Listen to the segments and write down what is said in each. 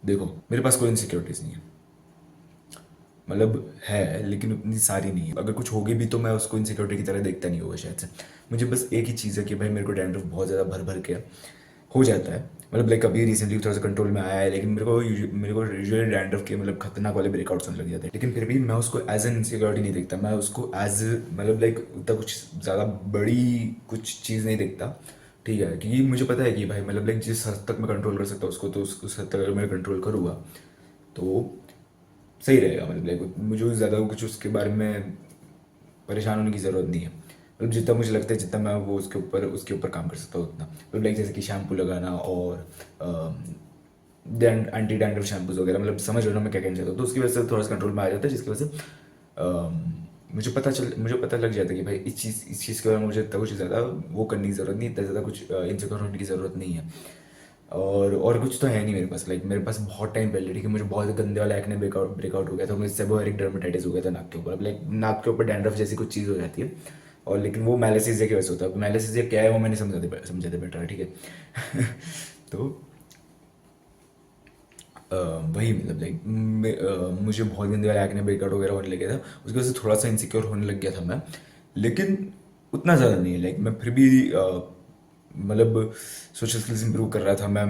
देखो मेरे पास कोई इनसिक्योरिटीज़ नहीं है, मतलब है लेकिन उतनी सारी नहीं है। अगर कुछ होगी भी तो मैं उसको इनसिक्योरिटी की तरह देखता नहीं होगा शायद से। मुझे बस एक ही चीज़ है कि भाई मेरे को डैंड्रफ बहुत ज़्यादा भर भर के हो जाता है, मतलब लाइक अभी रिसेंटली थोड़ा सा कंट्रोल में आया है, लेकिन मेरे को यूजुअली डैंड्रफ के मतलब खतरनाक वाले ब्रेकआउट्स होने लग जाते हैं। लेकिन फिर भी मैं उसको एज एन इनसिक्योरिटी नहीं देखता, मैं उसको एज मतलब लाइक उतना कुछ ज़्यादा बड़ी कुछ चीज़ नहीं देखता। ठीक है, क्योंकि मुझे पता है कि भाई मतलब लाइक जिस हद तक मैं कंट्रोल कर सकता हूँ उसको, तो उस हद तक अगर मैं कंट्रोल करूँगा तो सही रहेगा। मतलब लाइक मुझे ज़्यादा कुछ उसके बारे में परेशान होने की ज़रूरत नहीं है। मतलब जितना मुझे लगता है, जितना मैं वो उसके ऊपर काम कर सकता हूँ उतना, मतलब लाइक जैसे कि शैम्पू लगाना और एंटी डैंड्रफ शैम्पूज वगैरह, मतलब समझ रहे हो ना मैं क्या कहना चाहता हूँ। तो उसकी वजह से थोड़ा सा कंट्रोल में आ जाता है, जिसकी वजह से मुझे पता लग जाता है कि भाई इस चीज़ के बारे में मुझे इतना कुछ ज़्यादा वो करने की ज़रूरत नहीं, इतना ज़्यादा कुछ इनसिक्योर होने की ज़रूरत नहीं है। और कुछ तो है नहीं मेरे पास। लाइक मेरे पास बहुत टाइम पहले, ठीक है, मुझे बहुत गंदे वाला एक्ने ब्रेकआउट हो गया था, मुझे सेबोरिक डर्मेटाइटिस हो गया था नाक के ऊपर। लाइक नाक के ऊपर डैंड्रफ जैसी कुछ चीज़ हो जाती है, और लेकिन वो मैलासिसिया की वजह से होता है। मैलासिसिया क्या है वो मैंने समझा दे बेटर, ठीक है। तो वही मतलब लाइक मुझे बहुत गंदे वाला एक्ने ब्रेकआउट वगैरह होने लग गया था, उसकी वजह से थोड़ा सा इनसिक्योर होने लग गया था मैं। लेकिन उतना ज़्यादा नहीं है। लाइक मैं फिर भी मतलब सोशल स्किल्स इंप्रूव कर रहा था। मैं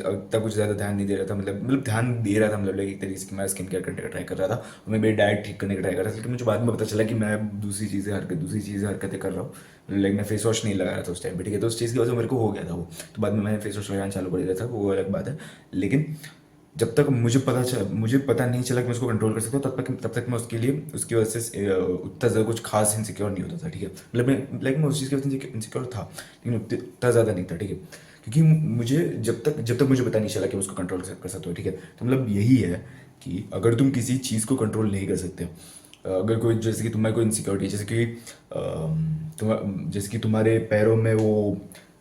उतना कुछ ज़्यादा ध्यान नहीं दे रहा था, मतलब ध्यान दे रहा था, मतलब लाइक एक तरीके से कि मैं स्किन केयर करने का ट्राई कर रहा था, और मैं मेरी डाइट ठीक करने का ट्राई कर रहा था। लेकिन मुझे बाद में पता चला कि मैं दूसरी चीज़ें हरकतें कर रहा हूँ। लाइक मैं फेस वॉश नहीं लगा रहा था उस टाइम पे, ठीक है, तो उस चीज़ की वजह से मेरे को हो गया था वो। तो बाद में मैंने फेस वॉश लगाना चालू कर दिया था, वो अलग बात है। लेकिन जब तक मुझे पता नहीं चला कि मैं उसको कंट्रोल कर सकता हूँ, तब तक मैं उसके लिए उसकी वजह से उतना ज़्यादा कुछ खास इनसिक्योर नहीं होता था, ठीक है। मतलब मैं उस चीज़ की वजह से इनसिक्योर था, लेकिन उतना ज़्यादा नहीं था, ठीक है। क्योंकि मुझे जब तक मुझे पता नहीं चला कि मैं उसको कंट्रोल कर सकता हूँ, ठीक है। तो मतलब यही है कि अगर तुम किसी चीज़ को कंट्रोल नहीं कर सकते, अगर कोई जैसे कि तुम्हारी कोई इनसिक्योरिटी, जैसे कि तुम्हारे पैरों में वो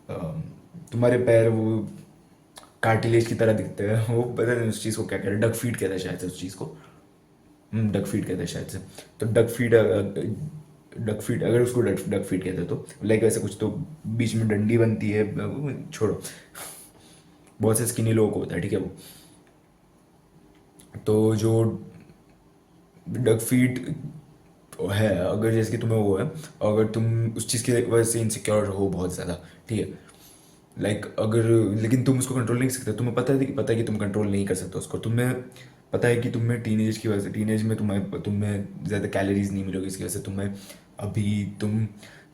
अम, तुम्हारे पैर वो कार्टिलेज की तरह दिखते हैं, वो पता नहीं उस चीज़ को क्या कहते हैं, डक फीट कहते हैं शायद से उस चीज़ को। डक फीट कहते हैं शायद से। तो डक फीट अगर उसको डक फीट कहते हैं तो लाइक वैसे कुछ, तो बीच में डंडी बनती है, छोड़ो। बहुत से स्किनी लोगों को होता है, ठीक है वो। तो जो डक फीट है, अगर जैसे कि तुम्हें वो है, अगर तुम उस चीज़ की वजह से इनसिक्योर हो बहुत ज़्यादा, ठीक है, लाइक अगर, लेकिन तुम उसको कंट्रोल नहीं कर सकते, तुम्हें पता है कि तुम कंट्रोल नहीं कर सकते उसको। तुम्हें पता है कि तुम्हें टीनेज में तुम्हें ज़्यादा कैलोरीज नहीं मिलेगी, इसकी वजह से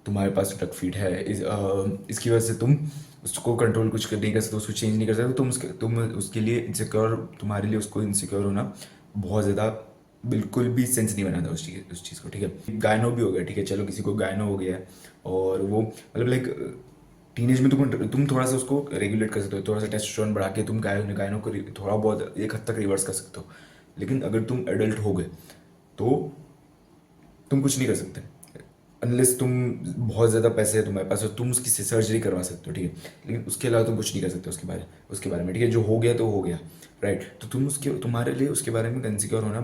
तुम्हारे पास डक फीट है, इसकी वजह से तुम उसको कंट्रोल कुछ नहीं कर सकते, उसको चेंज नहीं कर सकते। तुम उसके लिए इनसिक्योर, तुम्हारे लिए उसको इनसिक्योर होना बहुत ज़्यादा बिल्कुल भी सेंस नहीं बनाता उस चीज़ को, ठीक है। गायनो भी हो गया, ठीक है, चलो किसी को गायनो हो गया है, और वो मतलब लाइक टीनेज में तुम थोड़ा सा उसको रेगुलेट कर सकते हो, थोड़ा सा टेस्टोस्टेरोन बढ़ा के तुम गायनों को थोड़ा बहुत एक हद तक रिवर्स कर सकते हो। लेकिन अगर तुम एडल्ट हो गए तो तुम कुछ नहीं कर सकते, अनलेस तुम बहुत ज़्यादा पैसे है तुम्हारे पास और तुम उसकी सर्जरी करवा सकते हो, ठीक है। लेकिन उसके अलावा तुम कुछ नहीं कर सकते उसके बारे में, ठीक है। जो हो गया तो हो गया, राइट। तो तुम्हारे लिए उसके बारे में इनसिक्योर होना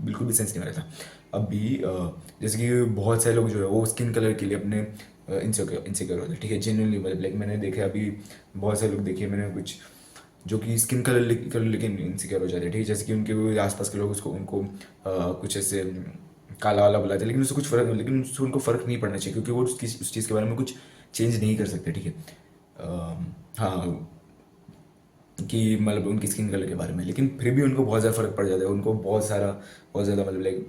बिल्कुल भी सेंस नहीं बना था। अभी जैसे कि बहुत सारे लोग जो है वो स्किन कलर के लिए अपने इनसिक्योर होते हैं, ठीक है, जेन्युइनली। मतलब लाइक मैंने देखे अभी बहुत सारे लोग देखे मैंने कुछ, जो कि स्किन कलर लेकिन इनसिक्योर हो जाते हैं, ठीक है। जैसे कि उनके वो आसपास के लोग उनको कुछ ऐसे काला वाला बुलाते हैं, लेकिन उससे उनको फ़र्क नहीं पड़ना चाहिए, क्योंकि वो उस चीज़ के बारे में कुछ चेंज नहीं कर सकते, ठीक है। हाँ, कि मतलब उनकी स्किन कलर के बारे में, लेकिन फिर भी उनको बहुत ज़्यादा फ़र्क पड़ जाता है, उनको बहुत ज़्यादा मतलब लाइक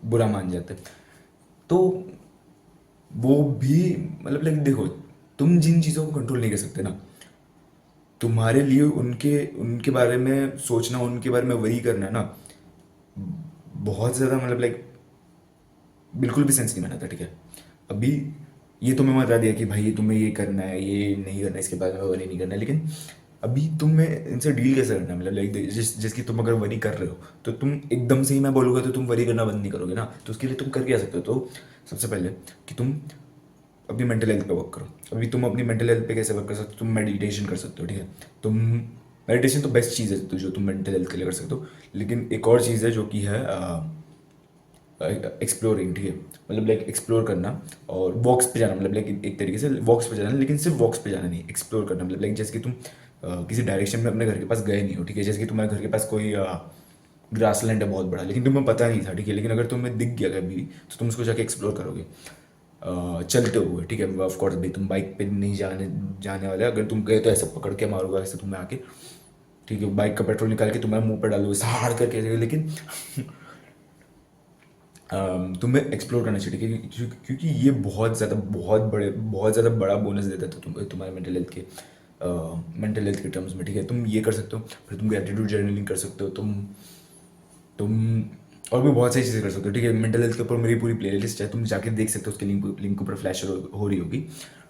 बुरा मान जाते हैं। तो वो भी मतलब लाइक देखो, तुम जिन चीज़ों को कंट्रोल नहीं कर सकते ना, तुम्हारे लिए उनके उनके बारे में सोचना, उनके बारे में वही करना ना, बहुत ज़्यादा मतलब लाइक बिल्कुल भी सेंस नहीं बनाता, ठीक है। अभी ये तुम्हें बता दिया कि भाई तुम्हें ये करना है, ये नहीं करना है, इसके बाद में वरी नहीं करना है, लेकिन अभी तुम्हें इनसे डील कैसे करना है। मतलब लाइक जिसकी तुम अगर वरी कर रहे हो, तो तुम एकदम से ही मैं बोलूँगा तो तुम वरी करना बंद नहीं करोगे ना। तो उसके लिए तुम कर क्या सकते हो, तो सबसे पहले कि तुम अपनी मेंटल हेल्थ पे वर्क करो। अभी तुम अपनी मेंटल हेल्थ पे कैसे वर्क कर सकते हो, तुम मेडिटेशन कर सकते हो, ठीक है। तुम मेडिटेशन तो बेस्ट चीज़ है जो तुम मेंटल हेल्थ के लिए कर सकते हो। लेकिन एक और चीज़ है जो कि है एक्सप्लोरिंग, ठीक है। मतलब लाइक एक्सप्लोर करना और वॉक्स पे जाना, मतलब लाइक एक तरीके से वॉक्स पे जाना, लेकिन सिर्फ वॉक्स पे जाना नहीं, एक्सप्लोर करना। मतलब लाइक जैसे कि तुम किसी डायरेक्शन में अपने घर के पास गए नहीं हो, ठीक है। जैसे कि तुम्हारे घर के पास कोई ग्रास लैंड है बहुत बड़ा, लेकिन तुम्हें पता नहीं था, ठीक है। लेकिन अगर तुम्हें दिख गया कभी तो तुम उसको जाके एक्सप्लोर करोगे चलते हुए, ठीक है। ऑफ कोर्स भाई तुम बाइक पे नहीं जाने जाने वाले, अगर तुम गए तो ऐसे पकड़ के मारोगे ऐसे तुम्हें आके, ठीक है। बाइक का पेट्रोल निकाल के तुम्हारे मुंह पर डालोगे साड़ करके, लेकिन तुम्हें एक्सप्लोर करना चाहिए, ठीक है। क्योंकि ये बहुत ज़्यादा बड़ा बोनस देता है तुम्हारे मेंटल हेल्थ के टर्म्स में, ठीक है। तुम ये कर सकते हो, फिर तुम ग्रेटिट्यूड जर्नलिंग कर सकते हो, तुम और भी बहुत सारी चीज़ें कर सकते हो, ठीक है। मेंटल हेल्थ के ऊपर मेरी पूरी प्लेलिस्ट है, तुम जाके देख सकते हो, उसके लिंक ऊपर फ्लैश हो रही होगी,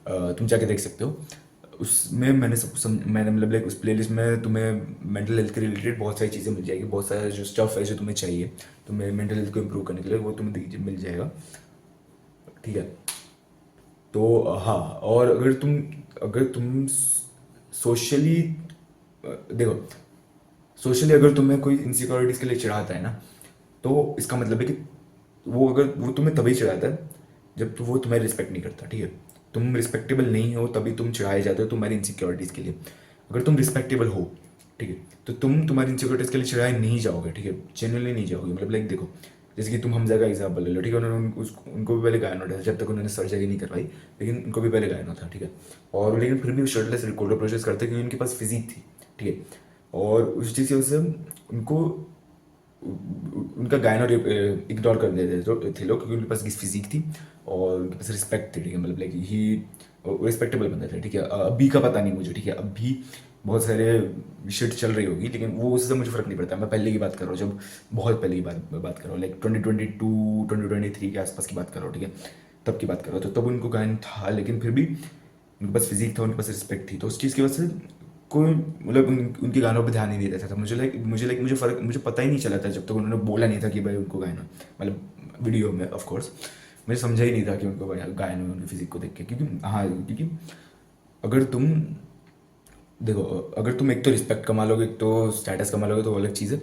तुम जाके देख सकते हो। उसमें मैंने मतलब लाइक उस प्लेलिस्ट में तुम्हें मेंटल हेल्थ के रिलेटेड बहुत सारी चीज़ें मिल जाएगी, बहुत सारा जो स्टफ है जो तुम्हें चाहिए तुम्हें मेंटल हेल्थ को इम्प्रूव करने के लिए, वो तुम्हें मिल जाएगा, ठीक है। तो हाँ, और अगर तुम सोशली देखो, सोशली अगर तुम्हें कोई इनसिक्योरिटीज़ के लिए चिढ़ाता है ना, तो इसका मतलब है कि वो तुम्हें तभी चिढ़ाता है जब वो तुम्हारी रिस्पेक्ट नहीं करता, ठीक है। तुम रिस्पेक्टेबल नहीं हो तभी तुम चिढ़ाए जाते हो तुम्हारी इनसिक्योरिटीज़ के लिए। अगर तुम रिस्पेक्टेबल हो, ठीक है, तो तुम तुम्हारी इनसिक्योरिटीज़ के लिए चिढ़ाए नहीं जाओगे, ठीक है। जेन्युइनली नहीं जाओगे। मतलब लाइक देखो, जैसे कि तुम हमजा का एग्जाम्पल ले लो, ठीक है। उनको भी पहले गायन था जब तक उन्होंने सर्जरी नहीं करवाई, लेकिन उनको भी पहले गायन था, ठीक है। और लेकिन फिर भी वो शर्टलेस रिकॉर्डर प्रोसेस करते क्योंकि उनके पास फिजिक थी, ठीक है। और उस चीज़ की वजह से उनको उनका गायन इग्नोर कर देते थे लोग, क्योंकि उनके पास फिजिक थी और उनके पास रिस्पेक्ट थी, ठीक है। मतलब लाइक ही रिस्पेक्टेबल बंदा था, ठीक है। अभी का पता नहीं मुझे, ठीक है। अभी बहुत सारे शिट चल रही होगी, लेकिन वो उससे मुझे फ़र्क नहीं पड़ता। मैं पहले की बात कर रहा हूँ, जब बहुत पहले की बात कर रहा हूँ, लाइक 2022 2023 के आसपास की बात कर रहा हूँ, ठीक है। तब की बात कर रहा हूँ, तो तब उनको गायन था, लेकिन फिर भी उनके पास फिजिक था, उनके पास रिस्पेक्ट थी, तो उस चीज़ की वजह से कोई मतलब उनके गानों पे ध्यान नहीं दे रहा था। मुझे पता ही नहीं चला था जब तक उन्होंने बोला नहीं था कि भाई उनको गाना, मतलब वीडियो में ऑफ कोर्स मुझे समझा ही नहीं था कि उनको गायन में उनकी फिजिक को देख के। क्योंकि हाँ, क्योंकि अगर तुम देखो, अगर तुम एक तो रिस्पेक्ट कमा लोगे, एक तो स्टेटस कमा लोगे, तो वो अलग चीज़ है,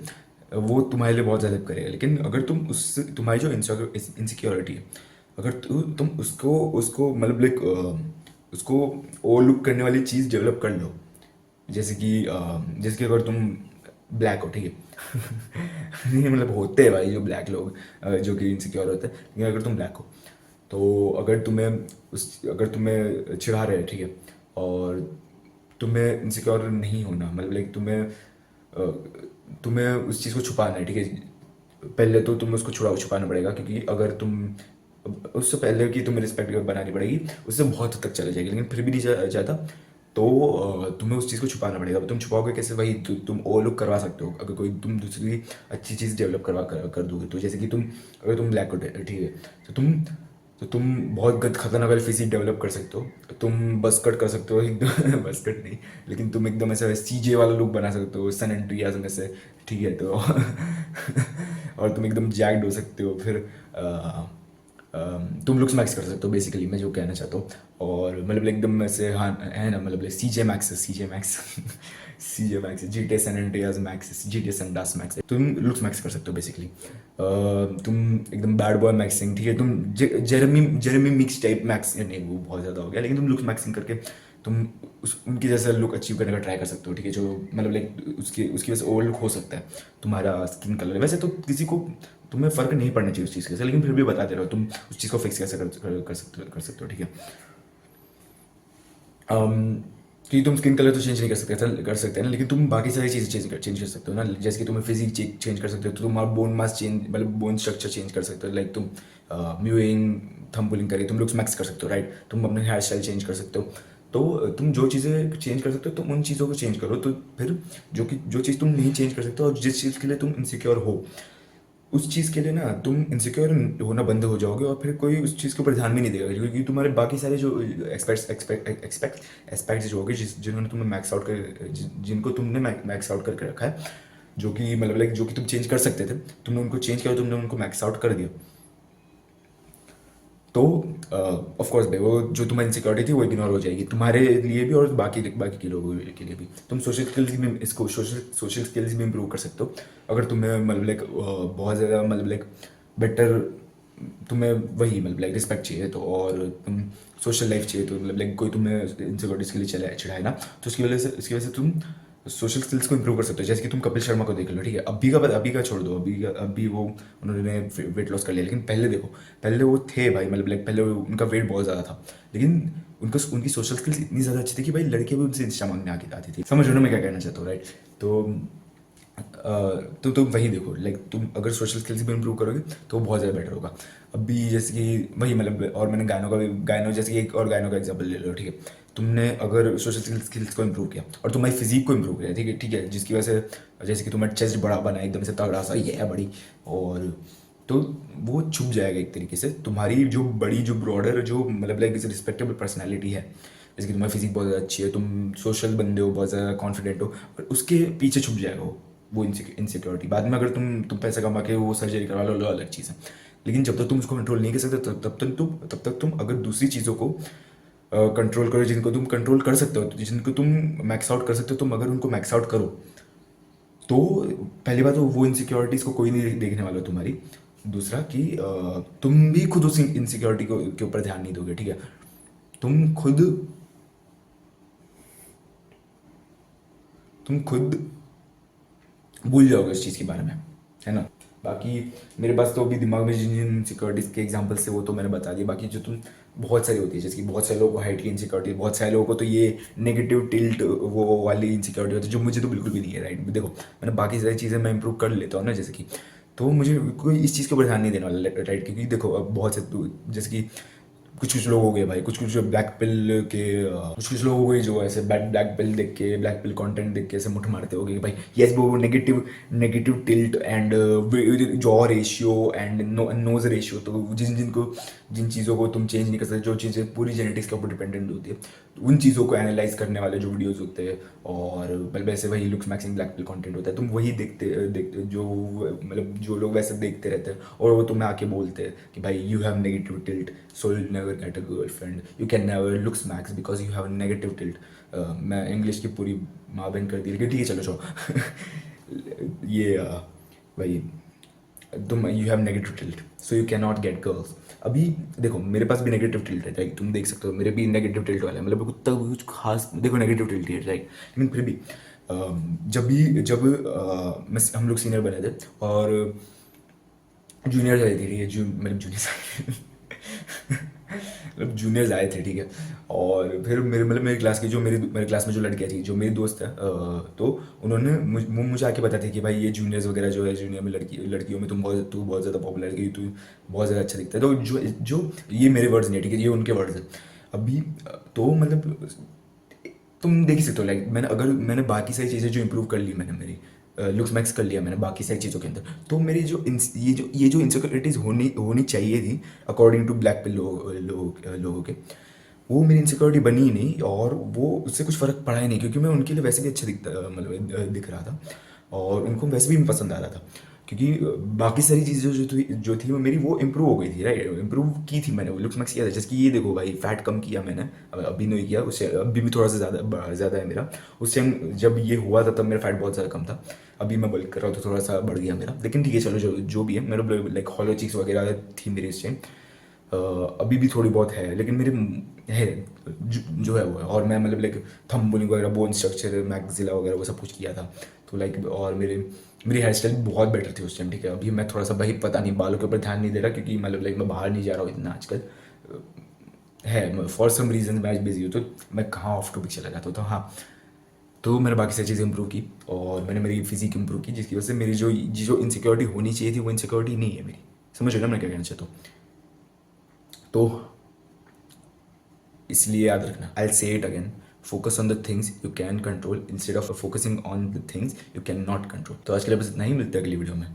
वो तुम्हारे लिए बहुत ज़्यादा हेल्प करेगा। लेकिन अगर तुम उससे तुम्हारी जो इनसिक्योरिटी है, अगर तुम उसको उसको मतलब लाइक उसको ओवरलुक करने वाली चीज़ डेवलप कर लो, जैसे कि अगर तुम ब्लैक हो, ठीक है। नहीं मतलब होते हैं भाई जो ब्लैक लोग जो कि इनसिक्योर होते हैं, लेकिन अगर तुम ब्लैक हो तो अगर तुम्हें चिढ़ा रहे हैं, ठीक है, और तुम्हें इनसिक्योर नहीं होना, मतलब लाइक तुम्हें उस चीज़ को छुपाना है, ठीक है। पहले तो तुम्हें उसको छुपाना पड़ेगा, क्योंकि अगर तुम उससे पहले कि तुम्हें रिस्पेक्ट बनानी पड़ेगी, उससे बहुत हद तक चला जाएगी, लेकिन फिर भी नहीं जाता, तो तुम्हें उस चीज़ को छुपाना पड़ेगा। अब तुम छुपाओगे कैसे भाई? तुम ओवरलुक करवा सकते हो अगर कोई तुम दूसरी अच्छी चीज़ डेवलप कर दोगे तो। जैसे कि अगर तुम ब्लैक हो, ठीक है, तो तुम बहुत खतरनाक वाली फिजिक डेवलप कर सकते हो। तुम बस कट कर सकते हो एकदम बस कट नहीं, लेकिन तुम एकदम ऐसा सीजे वाला लुक बना सकते हो सन एंड्रियाज में से, ठीक है। तो और तुम एकदम जैक्ड हो सकते हो। फिर तुम लुक्स मैक्स कर सकते हो, बेसिकली मैं जो कहना चाहता हूँ। और मतलब एकदम ऐसे, हाँ है ना, मतलब सीजे मैक्स सीजे मैक्स जी टी सन एंड्रियाज मैक्स, जी टी सन डास मैक्स, तुम लुक्स मैक्स कर सकते हो बेसिकली। तुम एकदम बैड बॉय मैक्सिंग, ठीक है। तुम जेरेमी मिक्स टाइप मैक्स नहीं, वो बहुत ज़्यादा हो गया, लेकिन तुम लुक्स मैक्सिंग करके तुम उनकी जैसा लुक अचीव करने का ट्राई कर सकते हो, ठीक है। जो मतलब लाइक उसकी उसकी वजह से ओवर लुक हो सकता है तुम्हारा स्किन कलर। वैसे तो किसी को तुम्हें फ़र्क नहीं पड़ना चाहिए उस चीज़ से, लेकिन फिर भी बता दे रहा हो तुम उस चीज़ को फिक्स कैसे कर सकते हो, ठीक है। कि तुम स्किन कलर तो चेंज नहीं कर सकते हैं ना, लेकिन तुम बाकी सारी चीज़ें चेंज कर सकते हो ना। जैसे कि तुम्हें फिजिक चेंज कर सकते हो, तो तुम बोन मास चेंज, मतलब बोन स्ट्रक्चर चेंज कर सकते हो। लाइक तुम म्यूइंग थंब पुलिंग करके तुम लुक्स मैक्स कर सकते हो, राइट। तुम अपने हेयर स्टाइल चेंज कर सकते हो। तो तुम जो चीज़ें चेंज कर सकते हो तुम उन चीज़ों को चेंज करो। तो फिर जो चीज़ तुम नहीं चेंज कर सकते और जिस चीज़ के लिए तुम इनसिक्योर हो, उस चीज़ के लिए ना तुम इनसिक्योर होना बंद हो जाओगे, और फिर कोई उस चीज़ के ऊपर ध्यान भी नहीं देगा, क्योंकि तुम्हारे बाकी सारे जो एक्सपेक्ट्स जो होगे, जिन्होंने तुम्हें मैक्स आउट कर जिनको तुमने मैक्स आउट करके रखा है, जो कि मतलब लाइक जो कि तुम चेंज कर सकते थे, तुमने उनको चेंज किया, तुमने उनको मैक्स आउट कर दिया। तो ऑफ कोर्स भाई वो जो तुम्हारी इनसिक्योरिटी थी वो इग्नोर हो जाएगी तुम्हारे लिए भी, और बाकी बाकी के लोगों के लिए भी। तुम सोशल स्किल्स भी इम्प्रूव कर सकते हो, अगर तुम्हें मतलब लाइक बहुत ज़्यादा मतलब लाइक बेटर तुम्हें वही मतलब लाइक रिस्पेक्ट चाहिए तो, और तुम सोशल लाइफ चाहिए तो, मतलब लाइक कोई तुम्हें इनसिक्योरिटीज के लिए चला चिढ़ाए ना, तो उसकी वजह से तुम सोशल स्किल्स को इंप्रूव कर सकते हो। जैसे कि तुम कपिल शर्मा को देख लो, ठीक है, अभी का छोड़ दो, अभी वो उन्होंने वेट लॉस कर लिया, लेकिन पहले देखो, पहले वो थे भाई, मतलब लाइक पहले उनका वेट बहुत ज़्यादा था, लेकिन उनकी सोशल स्किल्स इतनी ज़्यादा अच्छी थी कि भाई लड़के भी उनसे इंस्टा मांगने आके आती थी। समझ रहे हो ना मैं क्या कहना चाहता हूँ, राइट? तो तुम वही देखो, लाइक तुम अगर सोशल स्किल्स भी इंप्रूव करोगे तो वो बहुत ज़्यादा बेटर होगा। अभी जैसे कि वही मतलब, और मैंने गायनों जैसे कि एक और गायनों का एग्जांपल ले लो, ठीक है, तुमने अगर सोशल स्किल्स को इंप्रूव किया और तुम्हारी फिजिक को इंप्रूव किया, ठीक है, जिसकी वजह से जैसे कि तुम्हारा चेस्ट बड़ा बना एकदम से तगड़ा सा, ये है बड़ी, और तो वो छुप जाएगा एक तरीके से तुम्हारी जो बड़ी, जो ब्रॉडर, जो मतलब लाइक रिस्पेक्टेबल पर्सनैलिटी है, जैसे कि तुम्हारी फिजिक बहुत ज़्यादा अच्छी है, तुम सोशल बंदे हो, बहुत ज़्यादा कॉन्फिडेंट हो, और उसके पीछे छुप जाएगा वो इनसिक्योरिटी। बाद में अगर तुम पैसा कमा के वो सर्जरी करवा लो, अलग चीज़ है, लेकिन जब तक तुम उसको कंट्रोल नहीं कर सकते, तब तक तुम अगर दूसरी चीज़ों को कंट्रोल करो, जिनको तुम कंट्रोल कर सकते हो, तो जिनको तुम मैक्स आउट कर सकते हो, तुम अगर उनको मैक्स आउट करो, तो पहली बात तो वो इनसिक्योरिटीज़ को कोई नहीं देखने वाला तुम्हारी। दूसरा कि तुम भी खुद उस इनसिक्योरिटी के ऊपर ध्यान नहीं दोगे, ठीक है, तुम खुद तुम खुद भूल जाओगे उस चीज़ के बारे में, है ना? बाकी मेरे पास तो अभी दिमाग में जिन जिन इनसिक्योरिटीज़ के एग्जांपल्स थे वो तो मैंने बता दिया। बाकी जो तुम बहुत सारी होती है, जैसे कि बहुत सारे लोगों को हाइट की इनसिक्योरिटी, बहुत सारे लोगों को तो ये नेगेटिव टिल्ट वो वाली इनसिक्योरिटी होती है, जो मुझे तो बिल्कुल भी नहीं है, राइट? देखो, मैंने बाकी सारी चीज़ें मैं इंप्रूव कर लेता हूँ ना, जैसे कि, तो मुझे कोई इस चीज़ के ऊपर ध्यान नहीं देने वाला, राइट? क्योंकि देखो अब बहुत से जैसे कि कुछ कुछ लोग हो गए भाई, कुछ कुछ ब्लैक पिल के कुछ कुछ लोग हो गए जो ऐसे ब्लैक पिल देख के, ब्लैक पिल कंटेंट देख के ऐसे मुठ मारते हो गए कि भाई यस वो negative negative tilt and jaw ratio and nose ratio, तो जिन चीज़ों को तुम चेंज नहीं कर सकते, जो चीज़ें पूरी जेनेटिक्स के ऊपर डिपेंडेंट होती है, उन चीज़ों को एनालाइज करने वाले जो वीडियोस होते हैं, और मतलब वैसे वही लुक्स मैक्सिंग ब्लैक पिल कंटेंट होता है, तुम वही देखते जो मतलब जो लोग वैसे देखते रहते हैं, और वो तुम्हें आके बोलते हैं कि भाई you have negative tilt, so you never get a girlfriend, you can never looks max because you have negative tilt. मैं इंग्लिश की पूरी माँ बहन कर दी, लेकिन ठीक है चलो छोड़ो। ये भाई तुम you have negative tilt so you can not gate girls. अभी देखो मेरे पास भी नेगेटिव टिल्ट है, राइट? तुम देख सकते हो मेरे भी नेगेटिव टिल्ट वाला है, मतलब कुत्ता कुछ खास देखो नेगेटिव टिल्ट है, राइट? लेकिन फिर भी हम लोग सीनियर बने थे और जूनियर्स आए थे, ठीक है, मतलब जूनियर्स आए थे, ठीक है, और फिर मेरी क्लास की जो मेरे क्लास में जो लड़कियाँ थी, जो मेरी दोस्त है, तो उन्होंने मुझे आके बताते कि भाई ये जूनियर्स वगैरह जो है, जूनियर में लड़कियों में तू बहुत ज़्यादा पॉपुलर है, तू बहुत ज़्यादा अच्छा दिखता है, तो जो ये मेरे वर्ड्स नहीं है, ठीक है, ये उनके वर्ड्स हैं। अभी तो मतलब तुम देख ही सकते हो, लाइक मैंने बाकी सारी चीज़ें जो इंप्रूव कर ली, मैंने मेरी लुक्स मैक्स कर लिया मैंने बाकी सारी चीज़ों के अंदर, तो मेरी ये जो इनसिक्योरिटीज़ होनी होनी चाहिए थी अकॉर्डिंग टू ब्लैक पिल लोगों के, वो मेरी इनसिक्योरिटी बनी ही नहीं, और वो उससे कुछ फ़र्क पड़ा ही नहीं, क्योंकि मैं उनके लिए वैसे भी अच्छा मतलब दिख रहा था, और उनको वैसे भी पसंद आ रहा था, क्योंकि बाकी सारी चीज़ें जो थी वो मेरी वो इम्प्रूव हो गई थी, राइट? इम्प्रूव की थी मैंने, वो लुक्स मैक्स किया था, जैसे कि ये देखो भाई फैट कम किया मैंने, अभी नहीं किया, उससे अभी भी थोड़ा सा ज़्यादा है मेरा। उस टाइम जब ये हुआ था तब मेरा फैट बहुत ज़्यादा कम था, अभी मैं बल्क कर रहा हूँ तो थोड़ा सा बढ़ गया मेरा, लेकिन ठीक है चलो, जो भी है, मेरा लाइक हॉलो चिक्स वगैरह थी मेरी इस टाइम, अभी भी थोड़ी बहुत है, लेकिन मेरे है जो है वो है, और मैं मतलब लाइक थंबनिंग वगैरह, बोन स्ट्रक्चर, मैक्सिला वगैरह वो सब कुछ किया था, तो लाइक और मेरी हेयर स्टाइल बहुत बेटर थी उस टाइम, ठीक है। अभी मैं थोड़ा सा भाई पता नहीं बालों के ऊपर ध्यान नहीं दे रहा, क्योंकि मतलब लाइक मैं बाहर नहीं जा रहा हूँ इतना आजकल, है फॉर सम रीज़न मैं आज बिजी हूँ, तो मैं कहाँ ऑफ टॉपिक चला जाता हूँ, तो हाँ, तो मैंने बाकी सारी चीज़ें इंप्रूव की, और मैंने मेरी फिजिक इंप्रूव की, जिसकी वजह से मेरी जो इनसिक्योरिटी होनी चाहिए थी वो इनसिक्योरिटी नहीं है मेरी। समझ रहे हो ना मैं क्या कहना चाहता हूँ? तो इसलिए याद रखना, आई से it again, focus on the things you can control instead of focusing on the things you can not control. तो आज के लिए बस इतना ही, मिलते हैं अगली वीडियो में।